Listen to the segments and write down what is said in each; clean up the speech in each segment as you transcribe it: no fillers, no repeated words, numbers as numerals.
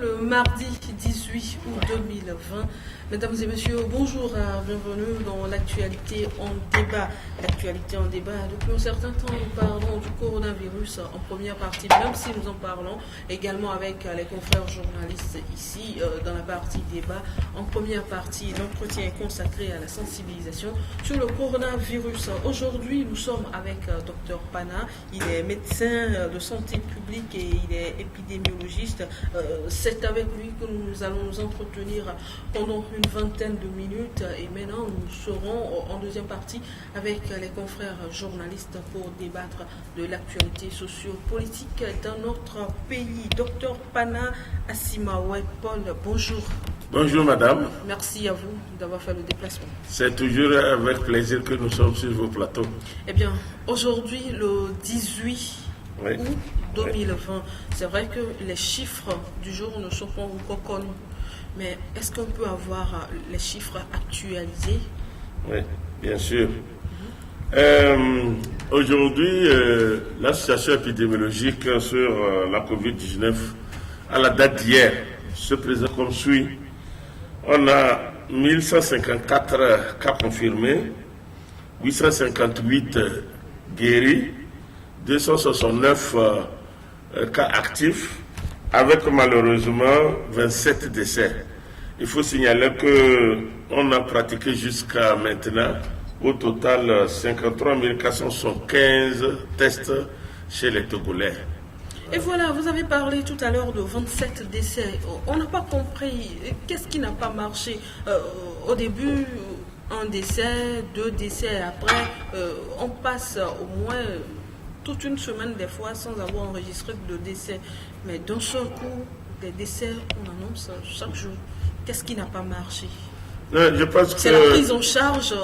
le mardi 18 août 2020. Mesdames et messieurs, bonjour, bienvenue dans l'actualité en débat. L'actualité en débat, depuis un certain temps, nous parlons du coronavirus en première partie, même si nous en parlons également avec les confrères journalistes ici dans la partie débat. En première partie, l'entretien est consacré à la sensibilisation sur le coronavirus. Aujourd'hui, nous sommes avec Dr Pana. Il est médecin de santé publique et il est épidémiologiste. C'est avec lui que nous allons nous entretenir pendant une vingtaine de minutes et maintenant nous serons en deuxième partie avec les confrères journalistes pour débattre de l'actualité socio-politique dans notre pays. Docteur Pana Asimawe Paul, bonjour. Bonjour madame. Merci à vous d'avoir fait le déplacement. C'est toujours avec plaisir que nous sommes sur vos plateaux. Eh bien, aujourd'hui, le 18 août 2020, c'est vrai que les chiffres du jour ne sont pas encore connus. Mais est-ce qu'on peut avoir les chiffres actualisés? Oui, bien sûr. Aujourd'hui, la situation épidémiologique sur la COVID-19 à la date d'hier se présente comme suit. On a 1154 cas confirmés, 858 guéris, 269 cas actifs, avec malheureusement 27 décès. Il faut signaler qu'on a pratiqué jusqu'à maintenant au total 53 475 tests chez les Togolais. Et voilà, vous avez parlé tout à l'heure de 27 décès. On n'a pas compris. Qu'est-ce qui n'a pas marché? Au début, un décès, 2 décès. Après, on passe au moins toute une semaine des fois sans avoir enregistré de décès. Mais d'un seul coup, des décès, on annonce chaque jour. Qu'est-ce qui n'a pas marché? Je pense que c'est la prise en charge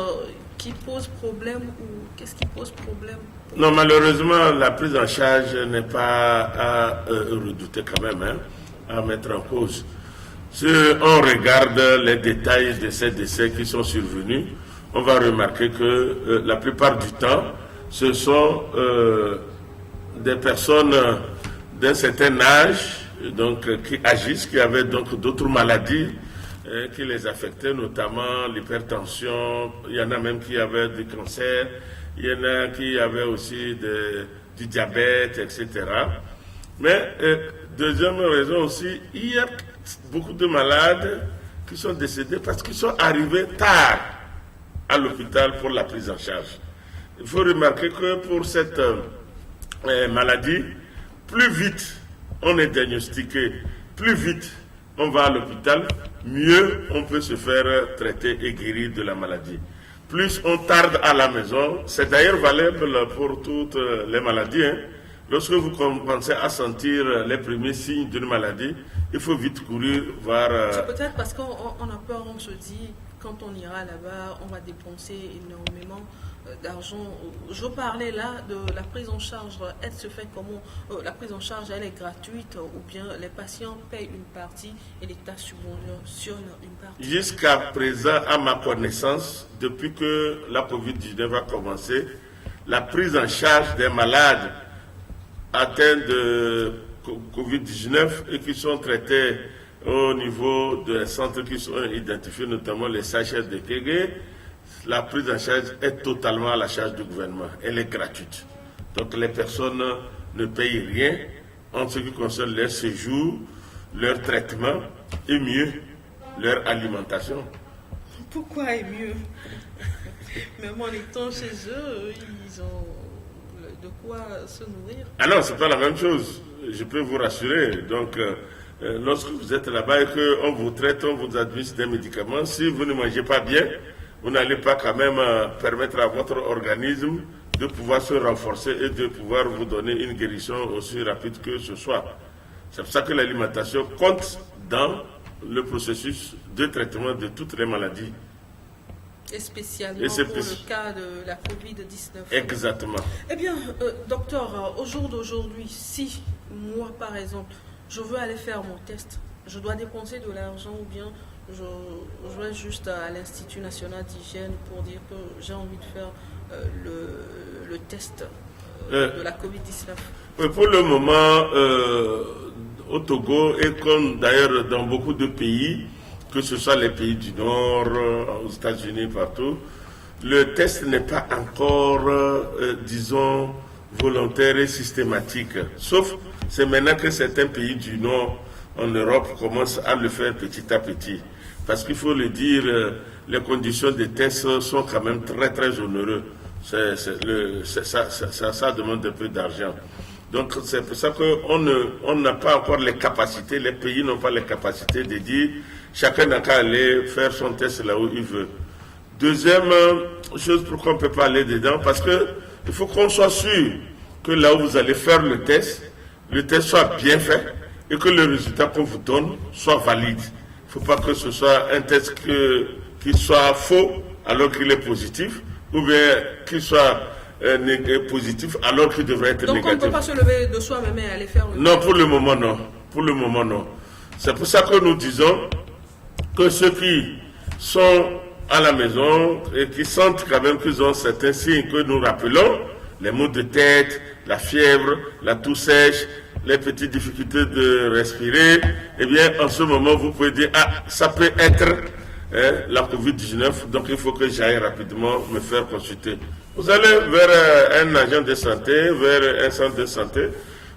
qui pose problème ou qu'est-ce qui pose problème? Non, malheureusement, la prise en charge n'est pas à redouter quand même, à mettre en cause. Si on regarde les détails de ces décès qui sont survenus, on va remarquer que la plupart du temps, ce sont des personnes d'un certain âge donc, qui agissent, qui avaient donc d'autres maladies qui les affectaient, notamment l'hypertension. Il y en a même qui avaient du cancer, il y en a qui avaient aussi du diabète, etc. Mais deuxième raison aussi, il y a beaucoup de malades qui sont décédés parce qu'ils sont arrivés tard à l'hôpital pour la prise en charge. Il faut remarquer que pour cette maladie, plus vite on est diagnostiqué, plus vite on va à l'hôpital, mieux on peut se faire traiter et guérir de la maladie. Plus on tarde à la maison, c'est d'ailleurs valable pour toutes les maladies. Lorsque vous commencez à sentir les premiers signes d'une maladie, il faut vite courir voir... C'est peut-être parce qu'on a peur, on se dit, quand on ira là-bas, on va dépenser énormément d'argent. Je parlais là de la prise en charge. Elle se fait comment? La prise en charge, elle est gratuite ou bien les patients payent une partie et l'État subventionne une partie? Jusqu'à présent, à ma connaissance, depuis que la COVID-19 a commencé, la prise en charge des malades atteints de COVID-19 et qui sont traités au niveau des centres qui sont identifiés, notamment les CHS de Kégué, la prise en charge est totalement à la charge du gouvernement. Elle est gratuite. Donc les personnes ne payent rien en ce qui concerne leur séjour, leur traitement et mieux, leur alimentation. Pourquoi est mieux? Même en étant chez eux, ils ont de quoi se nourrir. Ah non, c'est pas la même chose. Je peux vous rassurer. Donc, lorsque vous êtes là-bas et qu'on vous traite, on vous administre des médicaments, si vous ne mangez pas bien, vous n'allez pas quand même permettre à votre organisme de pouvoir se renforcer et de pouvoir vous donner une guérison aussi rapide que ce soit. C'est pour ça que l'alimentation compte dans le processus de traitement de toutes les maladies. Et spécialement pour le cas de la COVID-19. Exactement. Eh bien, docteur, au jour d'aujourd'hui, si moi, par exemple, je veux aller faire mon test, je dois dépenser de l'argent ou bien je vais juste à l'Institut national d'hygiène pour dire que j'ai envie de faire le test de la COVID-19? Pour le moment, au Togo et comme d'ailleurs dans beaucoup de pays, que ce soit les pays du Nord, aux États-Unis, partout, le test n'est pas encore, disons, volontaire et systématique. Sauf, c'est maintenant que certains pays du Nord en Europe commencent à le faire petit à petit. Parce qu'il faut le dire, les conditions des tests sont quand même très très onéreuses. Ça demande un peu d'argent. Donc c'est pour ça qu'on n'a pas encore les capacités, les pays n'ont pas les capacités de dire chacun n'a qu'à aller faire son test là où il veut. Deuxième chose pourquoi on ne peut pas aller dedans, parce qu'il faut qu'on soit sûr que là où vous allez faire le test soit bien fait et que le résultat qu'on vous donne soit valide. Il ne faut pas que ce soit un test qui soit faux alors qu'il est positif, ou bien qu'il soit positif alors qu'il devrait être négatif. Donc on ne peut pas se lever de soi-même et aller faire le test? Non, pour le moment non. Pour le moment non. C'est pour ça que nous disons que ceux qui sont à la maison et qui sentent quand même qu'ils ont certains signes que nous rappelons, les maux de tête, la fièvre, la toux sèche, les petites difficultés de respirer, eh bien en ce moment vous pouvez dire ça peut être la Covid-19, donc il faut que j'aille rapidement me faire consulter. Vous allez vers un agent de santé, vers un centre de santé.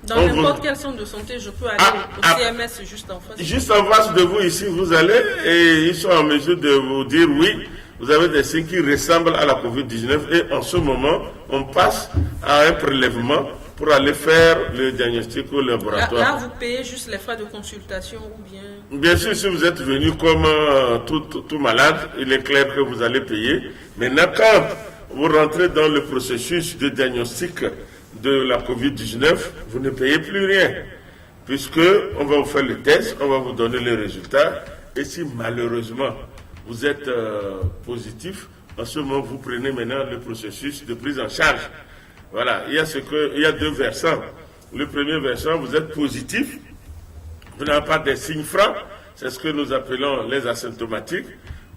Dans n'importe quel centre de santé, je peux aller au CMS juste en face. Juste en face de vous ici, vous allez et ils sont en mesure de vous dire oui, vous avez des signes qui ressemblent à la Covid-19 et en ce moment, on passe à un prélèvement pour aller faire le diagnostic au laboratoire. Là, vous payez juste les frais de consultation ou bien... Bien sûr, si vous êtes venu comme tout malade, il est clair que vous allez payer. Maintenant, quand vous rentrez dans le processus de diagnostic de la Covid-19, vous ne payez plus rien, puisque on va vous faire le test, on va vous donner les résultats, et si malheureusement vous êtes positif, en ce moment vous prenez maintenant le processus de prise en charge. Voilà, il y a deux versants. Le premier versant, vous êtes positif, vous n'avez pas des signes francs, c'est ce que nous appelons les asymptomatiques.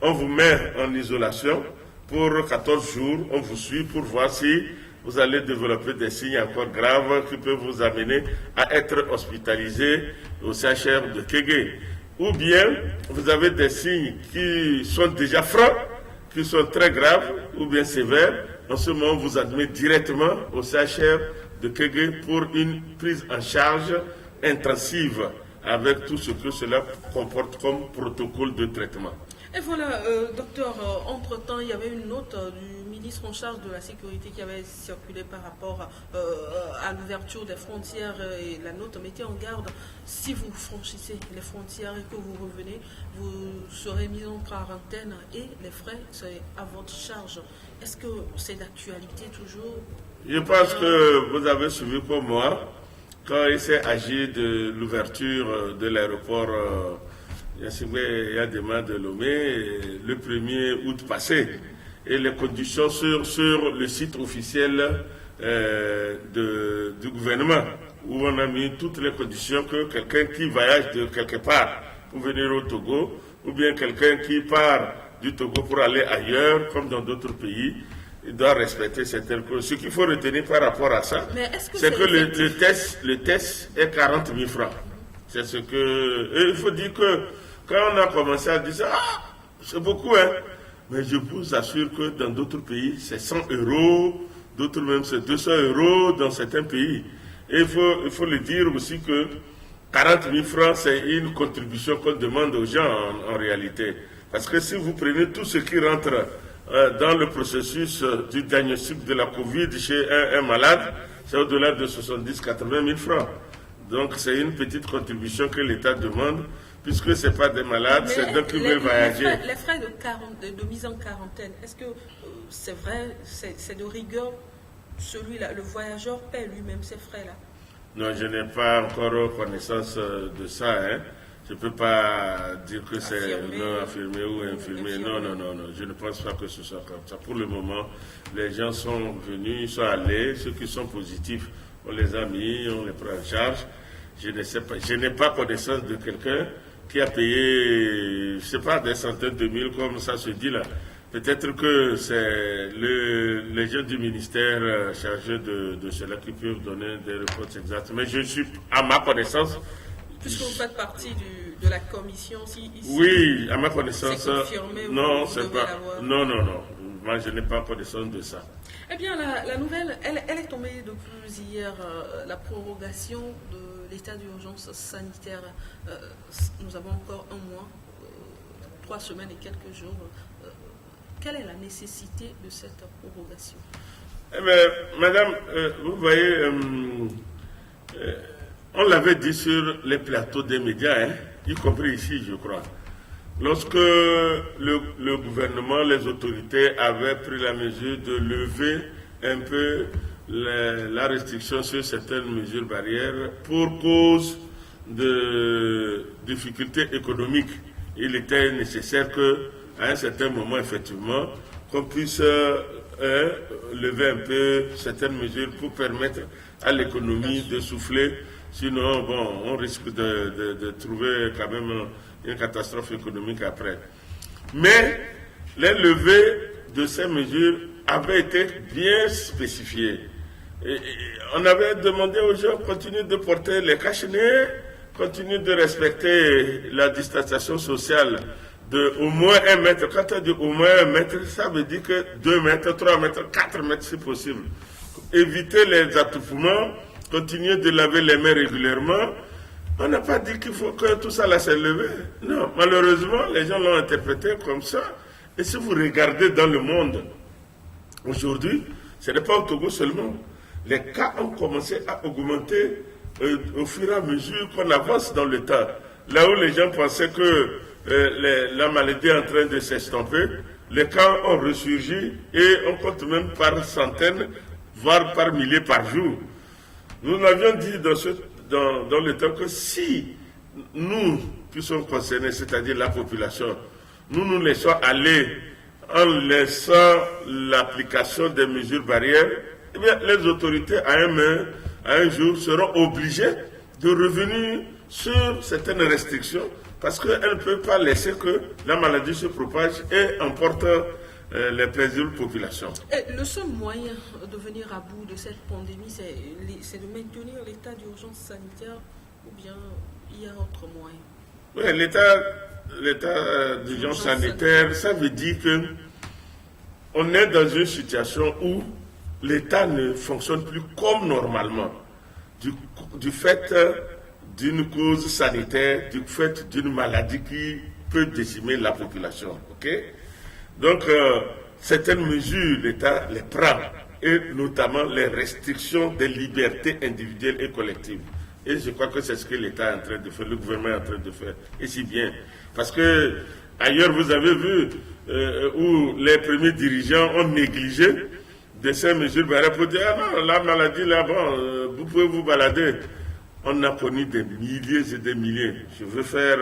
On vous met en isolation pour 14 jours, on vous suit pour voir si vous allez développer des signes encore graves qui peuvent vous amener à être hospitalisé au CHR de Kégué. Ou bien, vous avez des signes qui sont déjà francs, qui sont très graves ou bien sévères. En ce moment, on vous admet directement au CHR de Kégué pour une prise en charge intensive avec tout ce que cela comporte comme protocole de traitement. Et voilà, docteur, entre-temps, il y avait une note du ministre en charge de la sécurité qui avait circulé par rapport à l'ouverture des frontières et la note mettait en garde, si vous franchissez les frontières et que vous revenez, vous serez mis en quarantaine et les frais, c'est à votre charge. Est-ce que c'est d'actualité toujours? Je pense que vous avez suivi comme moi, quand il s'est agi de l'ouverture de l'aéroport il y a des mains de Lomé le 1er août passé. Et les conditions sur le site officiel du gouvernement, où on a mis toutes les conditions que quelqu'un qui voyage de quelque part pour venir au Togo, ou bien quelqu'un qui part du Togo pour aller ailleurs, comme dans d'autres pays, il doit respecter certaines choses. Ce qu'il faut retenir par rapport à ça, c'est que le test est 40 000 francs. C'est ce que... Et il faut dire que quand on a commencé à dire ça, c'est beaucoup, hein. Mais je vous assure que dans d'autres pays, c'est 100 €, d'autres même c'est 200 € dans certains pays. Et il faut le dire aussi que 40 000 francs, c'est une contribution qu'on demande aux gens en réalité. Parce que si vous prenez tout ce qui rentre dans le processus du diagnostic de la Covid chez un malade, c'est au-delà de 70-80 000 francs. Donc c'est une petite contribution que l'État demande, puisque ce n'est pas des malades, c'est d'eux qui veulent voyager. Les frais de mise en quarantaine, est-ce que c'est vrai, c'est de rigueur, celui-là, le voyageur paie lui-même ces frais-là? Non, je n'ai pas encore connaissance de ça. Hein. Je ne peux pas dire que c'est non affirmé ou infirmé. Non, je ne pense pas que ce soit comme ça. Pour le moment, les gens sont venus, ils sont allés, ceux qui sont positifs, on les a mis, on les prend en charge. Je ne sais pas, je n'ai pas connaissance de quelqu'un qui a payé, je ne sais pas, des centaines de mille comme ça se dit là. Peut-être que c'est les gens du ministère chargés de cela qui peuvent donner des réponses exactes. Mais je suis, à ma connaissance, Puisque vous faites partie de la commission, oui, à ma connaissance, c'est confirmé, non, vous c'est devez pas. l'avoir. Non, non, non. Moi, je n'ai pas connaissance de ça. Eh bien, la nouvelle, elle est tombée depuis hier, la prorogation de l'état d'urgence sanitaire. Nous avons encore un mois, 3 semaines et quelques jours. Quelle est la nécessité de cette prorogation? Eh bien, madame, vous voyez, on l'avait dit sur les plateaux des médias, y compris ici, je crois. Lorsque le gouvernement, les autorités avaient pris la mesure de lever un peu la restriction sur certaines mesures barrières pour cause de difficultés économiques, il était nécessaire qu'à un certain moment, effectivement, qu'on puisse lever un peu certaines mesures pour permettre à l'économie de souffler. Sinon, bon, on risque de trouver quand même une catastrophe économique après. Mais les levées de ces mesures avaient été bien spécifiées. Et on avait demandé aux gens de continuer de porter les cache-nez, continuer de respecter la distanciation sociale de au moins 1 mètre. Quand on dit au moins 1 mètre, ça veut dire que 2 mètres, 3 mètres, 4 mètres si possible. Éviter les attroupements, continuer de laver les mains régulièrement. On n'a pas dit qu'il faut que tout ça là s'est levé. Non, malheureusement, les gens l'ont interprété comme ça. Et si vous regardez dans le monde, aujourd'hui, ce n'est pas au Togo seulement. Les cas ont commencé à augmenter au fur et à mesure qu'on avance dans le temps. Là où les gens pensaient que la maladie est en train de s'estomper, les cas ont ressurgi et on compte même par centaines, voire par milliers par jour. Nous l'avions dit dans le temps que si nous qui sommes concernés, c'est-à-dire la population, nous laissons aller en laissant l'application des mesures barrières, eh bien, les autorités à un jour seront obligées de revenir sur certaines restrictions parce qu'elles ne peuvent pas laisser que la maladie se propage et emporte les paisibles populations. Et le seul moyen de venir à bout de cette pandémie, c'est de maintenir l'état d'urgence sanitaire ou bien il y a autre moyen? Oui, l'état d'urgence sanitaire, ça veut dire qu'on est dans une situation où l'État ne fonctionne plus comme normalement, du fait d'une cause sanitaire, du fait d'une maladie qui peut décimer la population. Okay? Donc, certaines mesures, l'État les prend, et notamment les restrictions des libertés individuelles et collectives. Et je crois que c'est ce que l'État est en train de faire, le gouvernement est en train de faire, et si bien. Parce que ailleurs, vous avez vu où les premiers dirigeants ont négligé de ces mesures pour dire, ah non, la maladie là, bon, vous pouvez vous balader. On a connu des milliers et des milliers. Je veux faire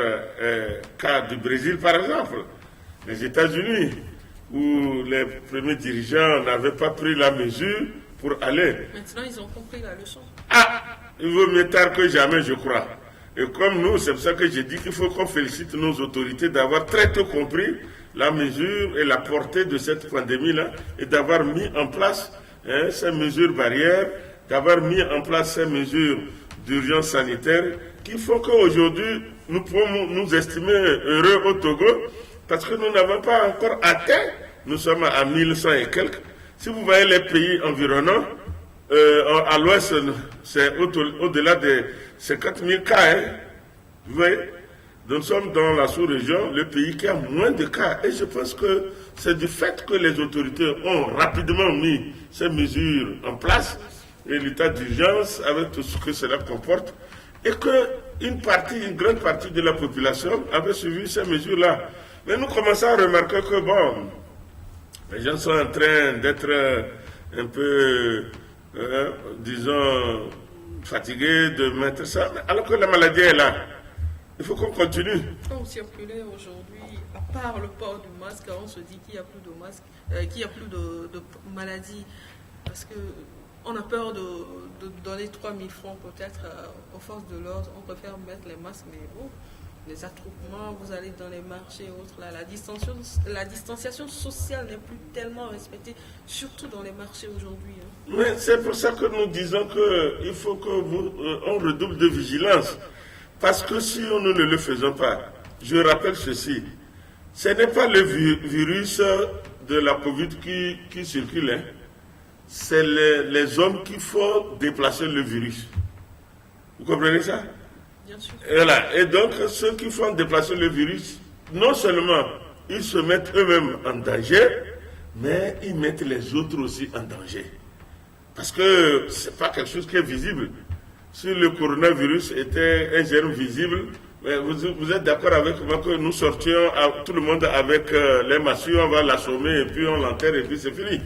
cas du Brésil, par exemple, les États-Unis, où les premiers dirigeants n'avaient pas pris la mesure pour aller. Maintenant, ils ont compris la leçon. Ah, il vaut mieux tard que jamais, je crois. Et comme nous, c'est pour ça que j'ai dit qu'il faut qu'on félicite nos autorités d'avoir très tôt compris la mesure et la portée de cette pandémie-là et d'avoir mis en place ces mesures barrières, d'avoir mis en place ces mesures d'urgence sanitaire qui font qu'aujourd'hui, nous pouvons nous estimer heureux au Togo parce que nous n'avons pas encore atteint, nous sommes à 1100 et quelques. Si vous voyez les pays environnants, à l'ouest, c'est au-delà de 50 000 cas. Vous voyez? Nous sommes dans la sous-région, le pays qui a moins de cas. Et je pense que c'est du fait que les autorités ont rapidement mis ces mesures en place, et l'état d'urgence avec tout ce que cela comporte, et qu'une grande partie de la population avait suivi ces mesures-là. Mais nous commençons à remarquer que, bon, les gens sont en train d'être un peu, disons, fatigués de mettre ça, alors que la maladie est là. Il faut qu'on continue. Quand vous circulez aujourd'hui, à part le port du masque, on se dit qu'il n'y a plus de masque, qu'il n'y a plus de maladie, parce qu'on a peur de donner 3 000 francs peut-être aux forces de l'ordre. On préfère mettre les masques, mais bon, les attroupements, vous allez dans les marchés et autres, là, la distanciation sociale n'est plus tellement respectée, surtout dans les marchés aujourd'hui. Mais c'est pour ça que nous disons qu'il faut qu'on redouble de vigilance. Parce que si nous ne le faisons pas, je rappelle ceci, ce n'est pas le virus de la Covid qui circule, hein. C'est les hommes qui font déplacer le virus. Vous comprenez ça? Bien sûr. Et voilà. Et donc, ceux qui font déplacer le virus, non seulement ils se mettent eux-mêmes en danger, mais ils mettent les autres aussi en danger. Parce que ce n'est pas quelque chose qui est visible. Si le coronavirus était un germe visible, mais vous êtes d'accord avec moi que nous sortions tout le monde avec les massues, on va l'assommer et puis on l'enterre et puis c'est fini.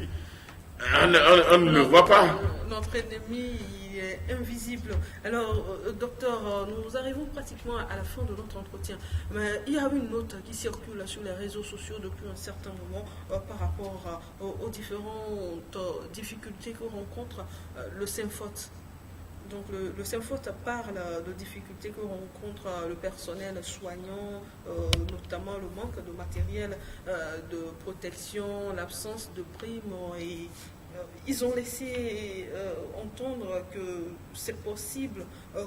On ne le voit pas. Notre ennemi il est invisible. Alors, docteur, nous arrivons pratiquement à la fin de notre entretien. Mais il y a une note qui circule sur les réseaux sociaux depuis un certain moment par rapport aux différentes difficultés que rencontre le SEMFOT. Donc le SEMFOT parle de difficultés que rencontre le personnel soignant, notamment le manque de matériel de protection, l'absence de primes et ils ont laissé entendre que c'est possible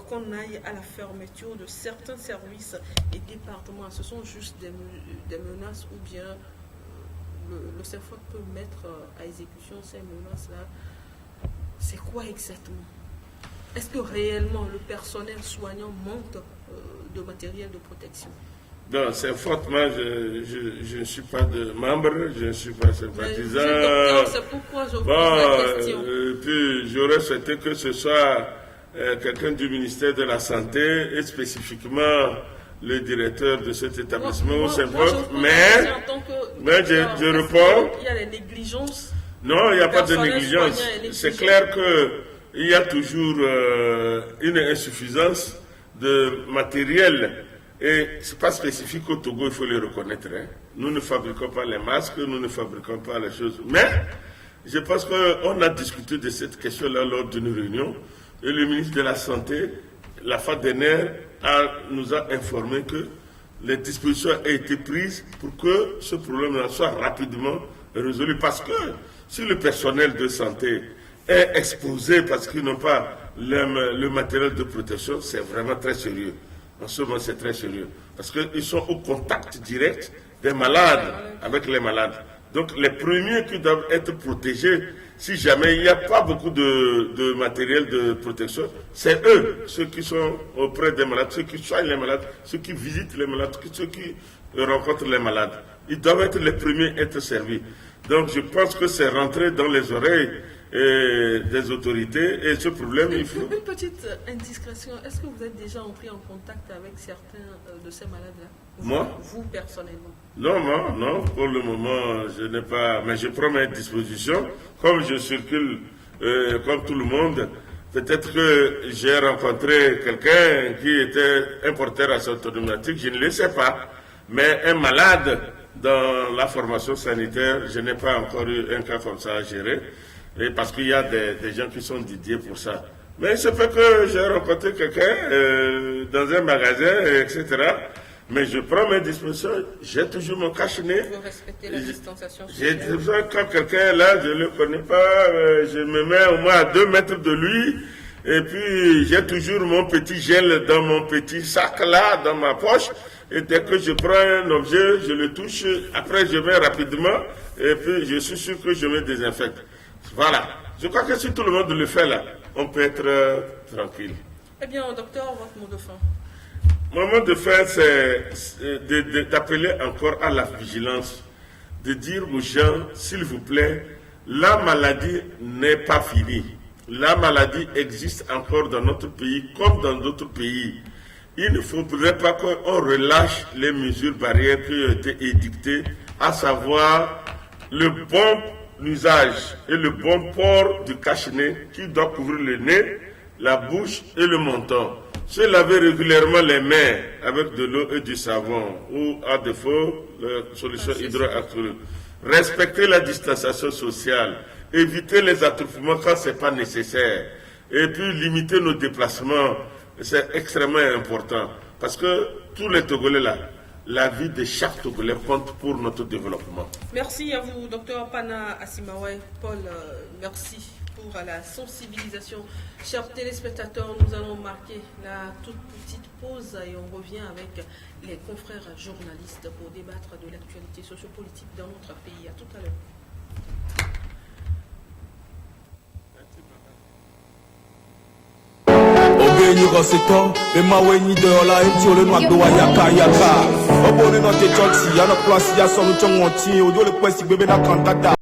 qu'on aille à la fermeture de certains services et départements. Ce sont juste des menaces ou bien le SEMFOT peut mettre à exécution ces menaces-là. C'est quoi exactement? Est-ce que réellement le personnel soignant manque de matériel de protection? Non, c'est fort. Moi, je ne suis pas de membre, je ne suis pas sympathisant. C'est pourquoi je vous pose la question. Puis j'aurais souhaité que ce soit quelqu'un du ministère de la Santé et spécifiquement le directeur de cet établissement mais je réponds. Il y a les négligences. Non, il n'y a pas de négligence. C'est clair que il y a toujours une insuffisance de matériel et ce n'est pas spécifique au Togo, il faut le reconnaître. Hein. Nous ne fabriquons pas les masques, nous ne fabriquons pas les choses. Mais je pense qu'on a discuté de cette question-là lors d'une réunion et le ministre de la Santé, la fois dernière, nous a informé que les dispositions ont été prises pour que ce problème-là soit rapidement résolu. Parce que si le personnel de santé est exposé parce qu'ils n'ont pas le matériel de protection, c'est vraiment très sérieux. En ce moment, c'est très sérieux. Parce qu'ils sont au contact direct des malades, avec les malades. Donc, les premiers qui doivent être protégés, si jamais il n'y a pas beaucoup de matériel de protection, c'est eux, ceux qui sont auprès des malades, ceux qui soignent les malades, ceux qui visitent les malades, ceux qui rencontrent les malades. Ils doivent être les premiers à être servis. Donc, je pense que c'est rentré dans les oreilles des autorités et ce problème il faut... Une petite indiscrétion, est-ce que vous êtes déjà entré en contact avec certains de ces malades-là? Moi? Vous personnellement? Non, pour le moment je n'ai pas, mais je prends mes dispositions, comme je circule comme tout le monde, peut-être que j'ai rencontré quelqu'un qui était un porteur asymptomatique, je ne le sais pas, mais un malade dans la formation sanitaire, je n'ai pas encore eu un cas comme ça à gérer. Et parce qu'il y a des gens qui sont dédiés pour ça. Mais il se fait que j'ai rencontré quelqu'un dans un magasin, etc. Mais je prends mes dispositions, j'ai toujours mon cache-nez. Vous respectez la distanciation sociale. Quand quelqu'un est là, je ne le connais pas, je me mets au moins à 2 mètres de lui. Et puis j'ai toujours mon petit gel dans mon petit sac là, dans ma poche. Et dès que je prends un objet, je le touche. Après, je vais rapidement. Et puis je suis sûr que je me désinfecte. Voilà. Je crois que si tout le monde le fait là, on peut être tranquille. Eh bien, docteur, votre mot de fin. Mon mot de fin, c'est d'appeler encore à la vigilance, de dire aux gens, s'il vous plaît, la maladie n'est pas finie. La maladie existe encore dans notre pays comme dans d'autres pays. Il ne faudrait pas qu'on relâche les mesures barrières qui ont été édictées, à savoir le bon l'usage et le bon port du cache-nez qui doit couvrir le nez, la bouche et le menton. Se laver régulièrement les mains avec de l'eau et du savon ou à défaut, la solution hydroalcoolique. Respecter la distanciation sociale, éviter les attroupements quand ce n'est pas nécessaire et puis limiter nos déplacements, c'est extrêmement important parce que tous les Togolais là, la vie de chaque Togolais compte pour notre développement. Merci à vous, docteur Pana Asimawe. Paul, merci pour la sensibilisation. Chers téléspectateurs, nous allons marquer la toute petite pause et on revient avec les confrères journalistes pour débattre de l'actualité sociopolitique dans notre pays. À tout à l'heure. Obenira seto, le maweni de la etio le noir de wayaka yaka. Obone no te choti, ya no klasi ya sonu chongonti, ojo le kwesi bebe na kantata.